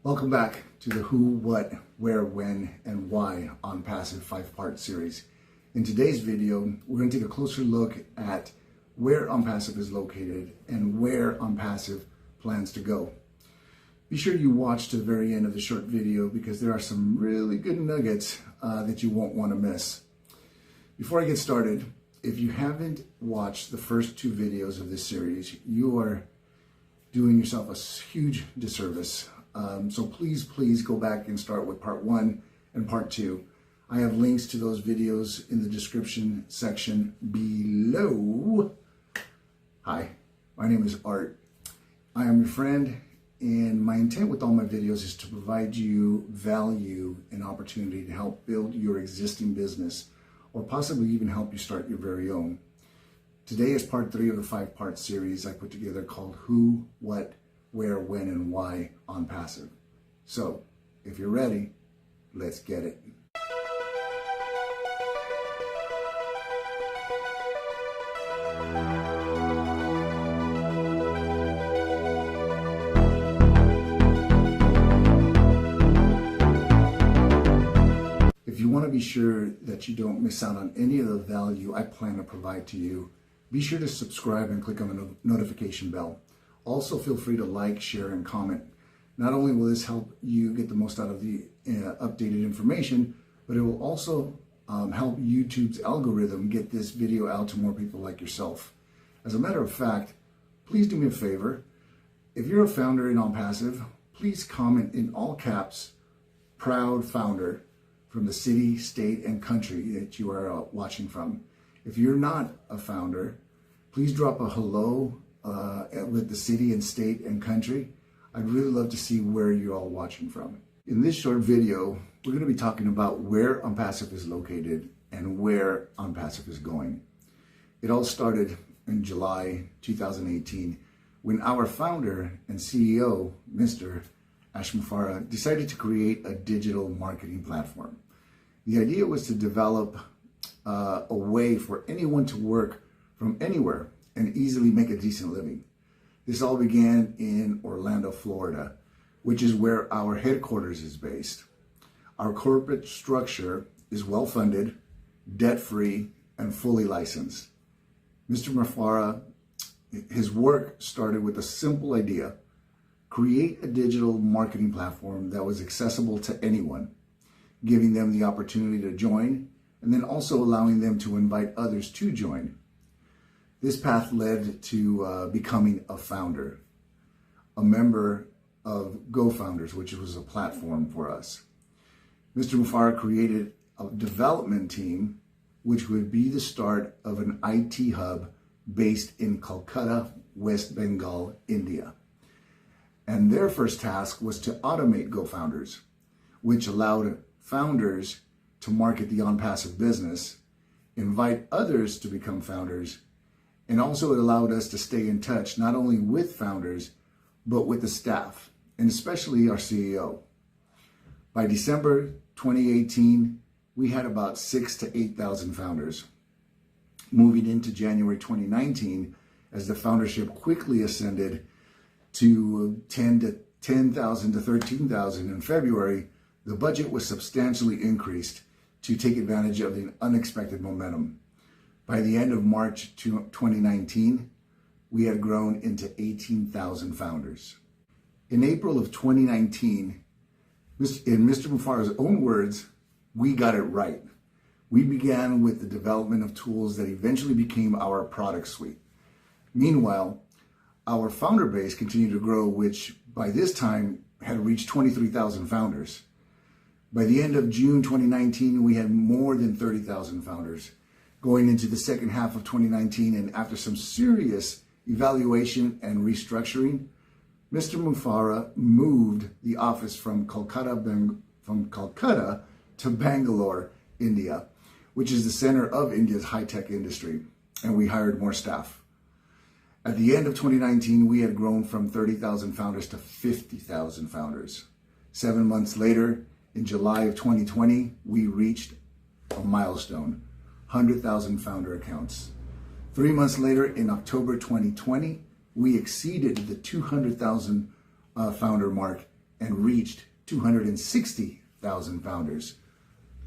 Welcome back to the Who, What, Where, When, and Why Onpassive 5-part series. In today's video, we're going to take a closer look at where Onpassive is located and where Onpassive plans to go. Be sure you watch to the very end of the short video because there are some really good nuggets that you won't want to miss. Before I get started, if you haven't watched the first two videos of this series, you are doing yourself a huge disservice. So please go back and start with part 1 and part 2. I have links to those videos in the description section below. Hi, my name is Art. I am your friend, and my intent with all my videos is to provide you value and opportunity to help build your existing business or possibly even help you start your very own. Today is part 3 of the 5-part series I put together called Who, What, Where, When, and Why Onpassive. So, if you're ready, let's get it. If you want to be sure that you don't miss out on any of the value I plan to provide to you, be sure to subscribe and click on the notification bell. Also, feel free to like, share, and comment. Not only will this help you get the most out of the updated information, but it will also help YouTube's algorithm get this video out to more people like yourself. As a matter of fact, please do me a favor. If you're a founder in Onpassive, please comment in all caps, proud founder, from the city, state, and country that you are watching from. If you're not a founder, please drop a hello with the city and state and country. I'd really love to see where you're all watching from. In this short video, we're going to be talking about where Onpassive is located and where Onpassive is going. It all started in July 2018 when our founder and CEO, Mr. Ashmufara, decided to create a digital marketing platform. The idea was to develop a way for anyone to work from anywhere and easily make a decent living. This all began in Orlando, Florida, which is where our headquarters is based. Our corporate structure is well-funded, debt-free, and fully licensed. Mr. Mufara, his work started with a simple idea: create a digital marketing platform that was accessible to anyone, giving them the opportunity to join, and then also allowing them to invite others to join. This path led to becoming a founder, a member of GoFounders, which was a platform for us. Mr. Mufara created a development team, which would be the start of an IT hub based in Calcutta, West Bengal, India. And their first task was to automate GoFounders, which allowed founders to market the Onpassive business, invite others to become founders, and also it allowed us to stay in touch not only with founders, but with the staff, and especially our CEO. By December 2018, we had about 6,000 to 8,000 founders. Moving into January 2019, as the foundership quickly ascended to 10,000 to 13,000 in February, the budget was substantially increased to take advantage of the unexpected momentum. By the end of March 2019, we had grown into 18,000 founders. In April of 2019, in Mr. Mufara's own words, we got it right. We began with the development of tools that eventually became our product suite. Meanwhile, our founder base continued to grow, which by this time had reached 23,000 founders. By the end of June 2019, we had more than 30,000 founders. Going into the second half of 2019, and after some serious evaluation and restructuring, Mr. Mufara moved the office from Calcutta to Bangalore, India, which is the center of India's high-tech industry, and we hired more staff. At the end of 2019, we had grown from 30,000 founders to 50,000 founders. 7 months later, in July of 2020, we reached a milestone: 100,000 founder accounts. 3 months later, in October 2020, we exceeded the 200,000 founder mark and reached 260,000 founders.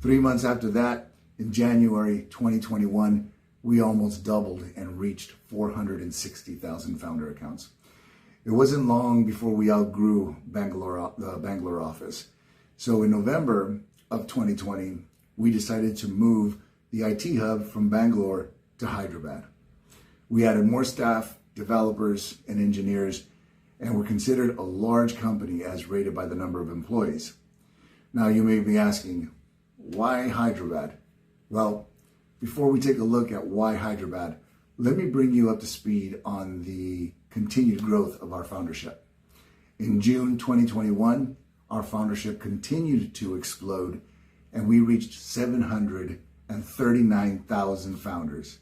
3 months after that, in January 2021, we almost doubled and reached 460,000 founder accounts. It wasn't long before we outgrew the Bangalore office. So in November of 2020, we decided to move the IT hub from Bangalore to Hyderabad. We added more staff, developers, and engineers, and were considered a large company as rated by the number of employees. Now you may be asking, why Hyderabad? Well, before we take a look at why Hyderabad, let me bring you up to speed on the continued growth of our foundership. In June 2021, our foundership continued to explode, and we reached 739,000 founders.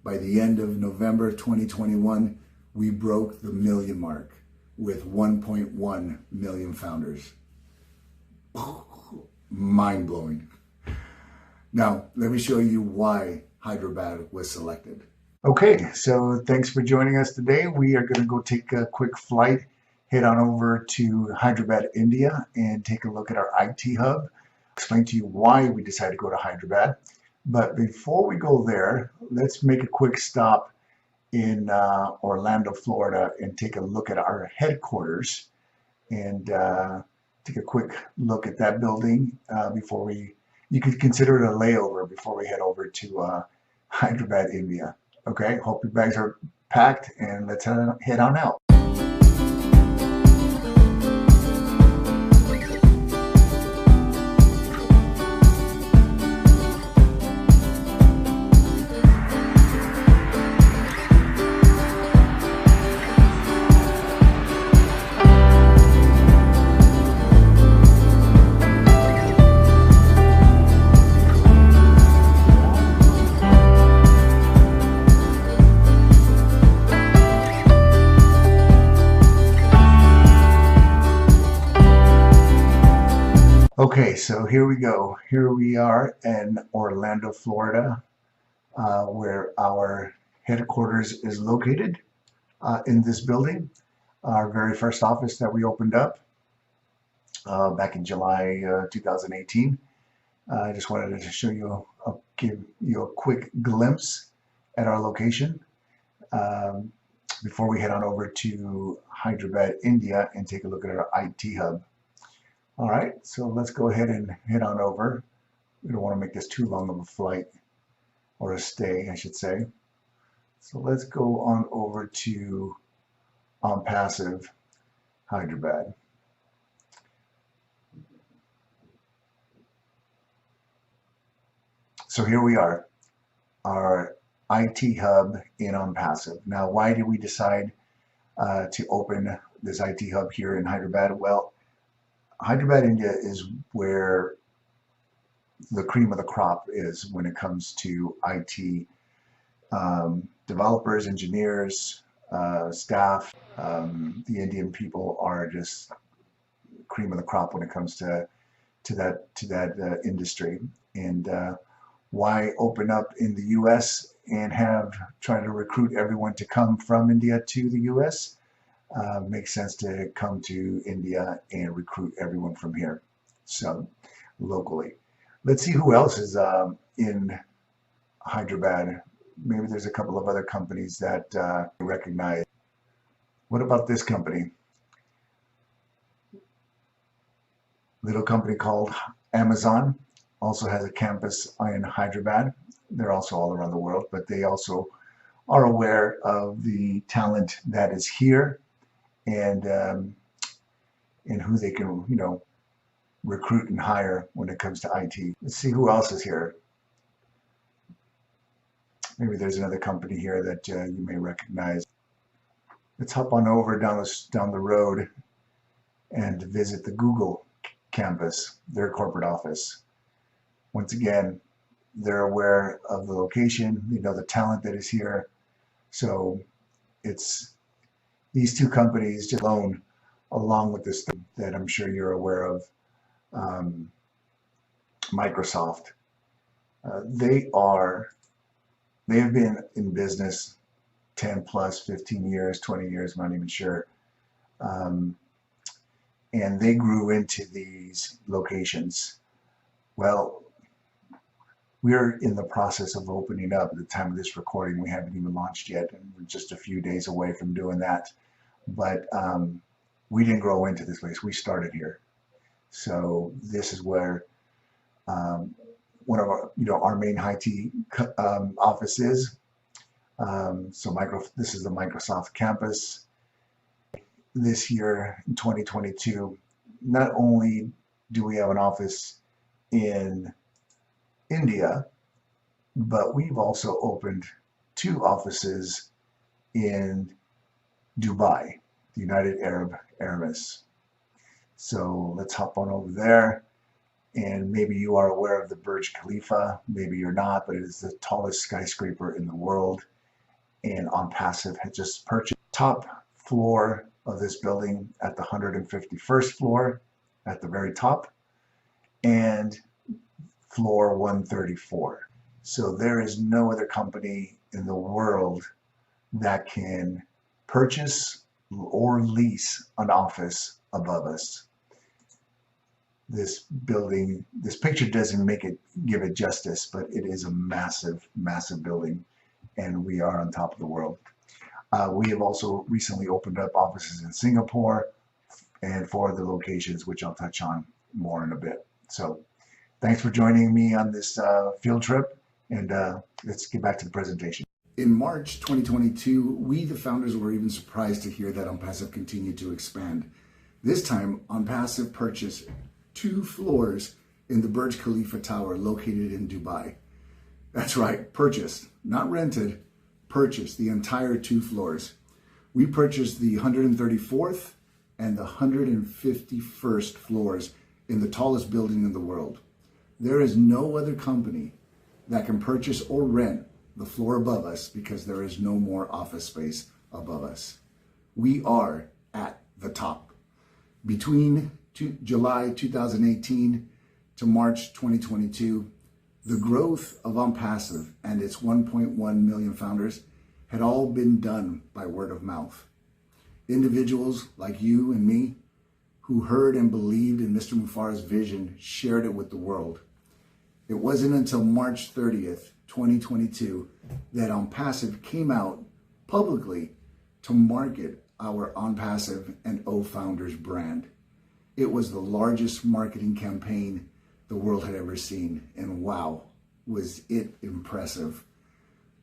By the end of November 2021, we broke the million mark with 1.1 million founders. Mind-blowing. Now, let me show you why Hyderabad was selected. Okay, so thanks for joining us today. We are going to go take a quick flight, head on over to Hyderabad, India, and take a look at our IT hub. Explain to you why we decided to go to Hyderabad. But before we go there, let's make a quick stop in Orlando, Florida, and take a look at our headquarters and take a quick look at that building before you could consider it a layover before we head over to Hyderabad, India. Okay, hope your bags are packed, and let's head on out. Okay, so here we go. Here we are in Orlando, Florida, where our headquarters is located in this building. Our very first office that we opened up back in July 2018. I just wanted to show you, give you a quick glimpse at our location before we head on over to Hyderabad, India, and take a look at our IT hub. All right, so let's go ahead and head on over. We don't want to make this too long of a flight, or a stay, I should say. So let's go on over to Onpassive, Hyderabad. So here we are, our IT hub in Onpassive. Now, why did we decide to open this IT hub here in Hyderabad? Well, Hyderabad, India is where the cream of the crop is when it comes to IT developers, engineers, staff. The Indian people are just cream of the crop when it comes to that industry. And why open up in the U.S. and try to recruit everyone to come from India to the U.S.? Makes sense to come to India and recruit everyone from here, so locally. Let's see who else is in Hyderabad. Maybe there's a couple of other companies that recognize. What about this company? Little company called Amazon also has a campus in Hyderabad. They're also all around the world, but they also are aware of the talent that is here, and who they can, recruit and hire when it comes to IT. Let's see who else is here. Maybe there's another company here that you may recognize. Let's hop on over down the road and visit the Google campus, their corporate office. Once again, they're aware of the location, they know the talent that is here. So it's these two companies just alone, along with this thing that I'm sure you're aware of, Microsoft. They have been in business 10 plus 15 years, 20 years, I'm not even sure. and they grew into these locations. Well, we're in the process of opening up. At the time of this recording, we haven't even launched yet, and we're just a few days away from doing that. But we didn't grow into this place. We started here. So this is where one of our, our main high T office is. This is the Microsoft campus. This year, in 2022, not only do we have an office in India, but we've also opened 2 offices in Dubai, the United Arab Emirates. So let's hop on over there. And maybe you are aware of the Burj Khalifa, maybe you're not, but it is the tallest skyscraper in the world. And Onpassive had just purchased top floor of this building at the 151st floor at the very top, and floor 134. So there is no other company in the world that can purchase or lease an office above us. This building, this picture doesn't give it justice, but it is a massive, massive building, and we are on top of the world. We have also recently opened up offices in Singapore and 4 other locations, which I'll touch on more in a bit. So thanks for joining me on this field trip, and let's get back to the presentation. In March 2022, we, the founders, were even surprised to hear that Onpassive continued to expand. This time, Onpassive purchased 2 floors in the Burj Khalifa Tower located in Dubai. That's right, purchased, not rented, purchased the entire 2 floors. We purchased the 134th and the 151st floors in the tallest building in the world. There is no other company that can purchase or rent the floor above us because there is no more office space above us. We are at the top. Between July 2018 to March 2022, the growth of Onpassive and its 1.1 million founders had all been done by word of mouth. Individuals like you and me who heard and believed in Mr. Mufarah's vision shared it with the world. It wasn't until March 30th, 2022 that Onpassive came out publicly to market our Onpassive and O Founders brand. It was the largest marketing campaign the world had ever seen, and wow, was it impressive.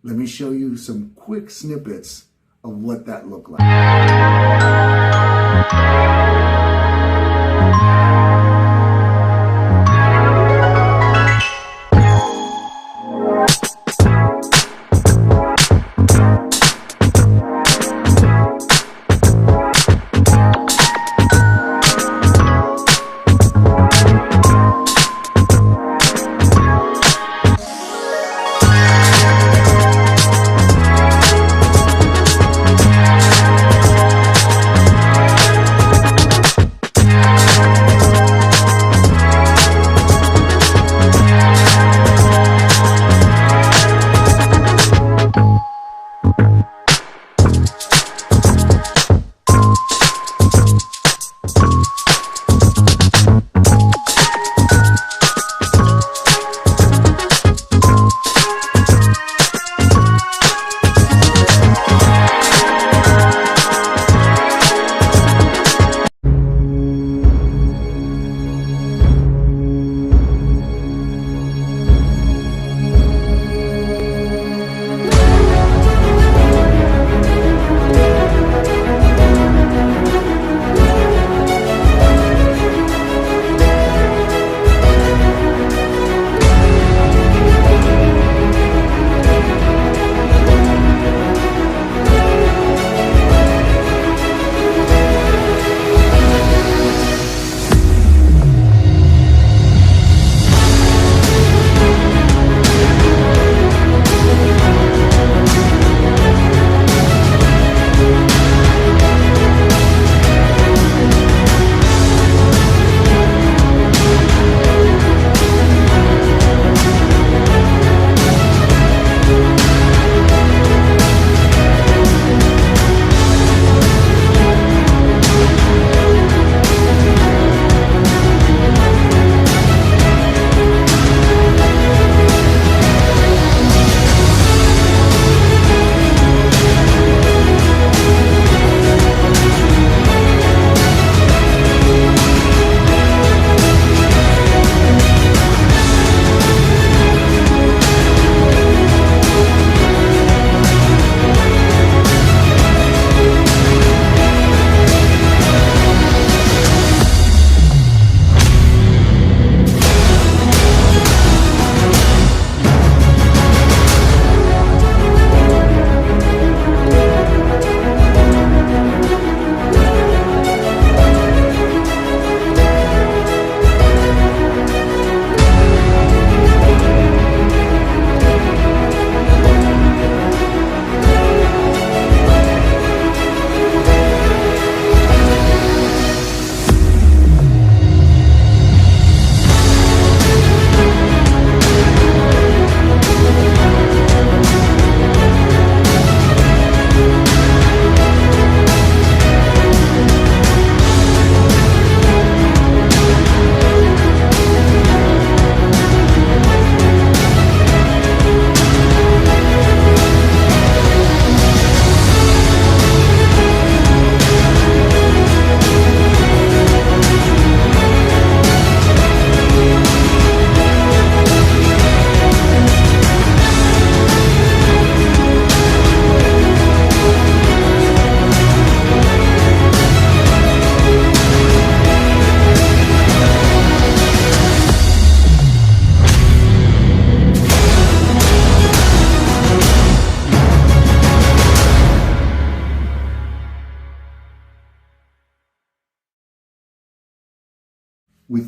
Let me show you some quick snippets of what that looked like.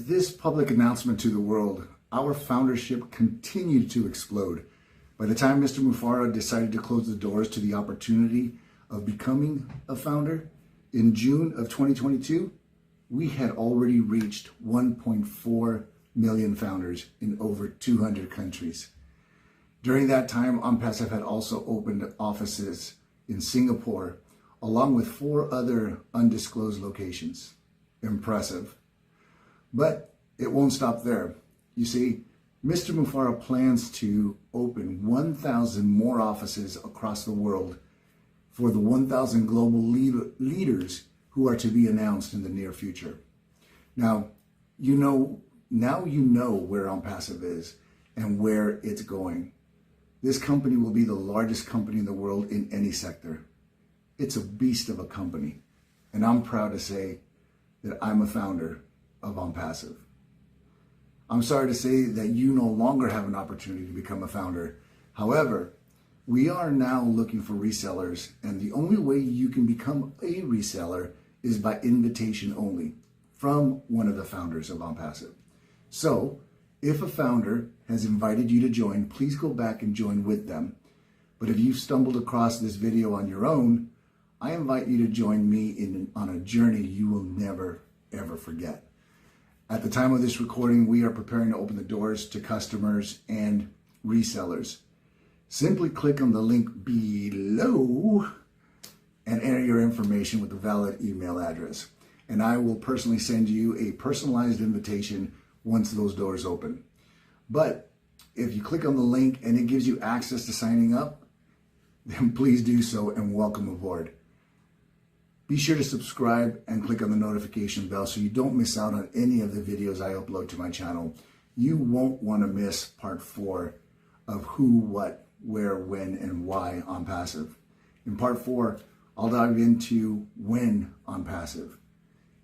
With this public announcement to the world, our foundership continued to explode. By the time Mr. Mufara decided to close the doors to the opportunity of becoming a founder in June of 2022, we had already reached 1.4 million founders in over 200 countries. During that time, Onpassive had also opened offices in Singapore, along with 4 other undisclosed locations. Impressive. But it won't stop there. You see, Mr. Mufara plans to open 1,000 more offices across the world for the 1,000 global leaders who are to be announced in the near future. Now you know where Onpassive is and where it's going. This company will be the largest company in the world in any sector. It's a beast of a company, and I'm proud to say that I'm a founder of Onpassive. I'm sorry to say that you no longer have an opportunity to become a founder. However, we are now looking for resellers, and the only way you can become a reseller is by invitation only from one of the founders of Onpassive. So, if a founder has invited you to join, please go back and join with them. But if you've stumbled across this video on your own, I invite you to join me on a journey you will never, ever forget. At the time of this recording, we are preparing to open the doors to customers and resellers. Simply click on the link below and enter your information with a valid email address. And I will personally send you a personalized invitation once those doors open. But if you click on the link and it gives you access to signing up, then please do so and welcome aboard. Be sure to subscribe and click on the notification bell so you don't miss out on any of the videos I upload to my channel. You won't want to miss part 4 of who, what, where, when, and why Onpassive. In part 4, I'll dive into when Onpassive.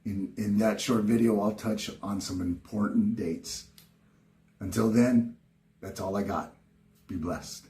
In that short video, I'll touch on some important dates. Until then, that's all I got. Be blessed.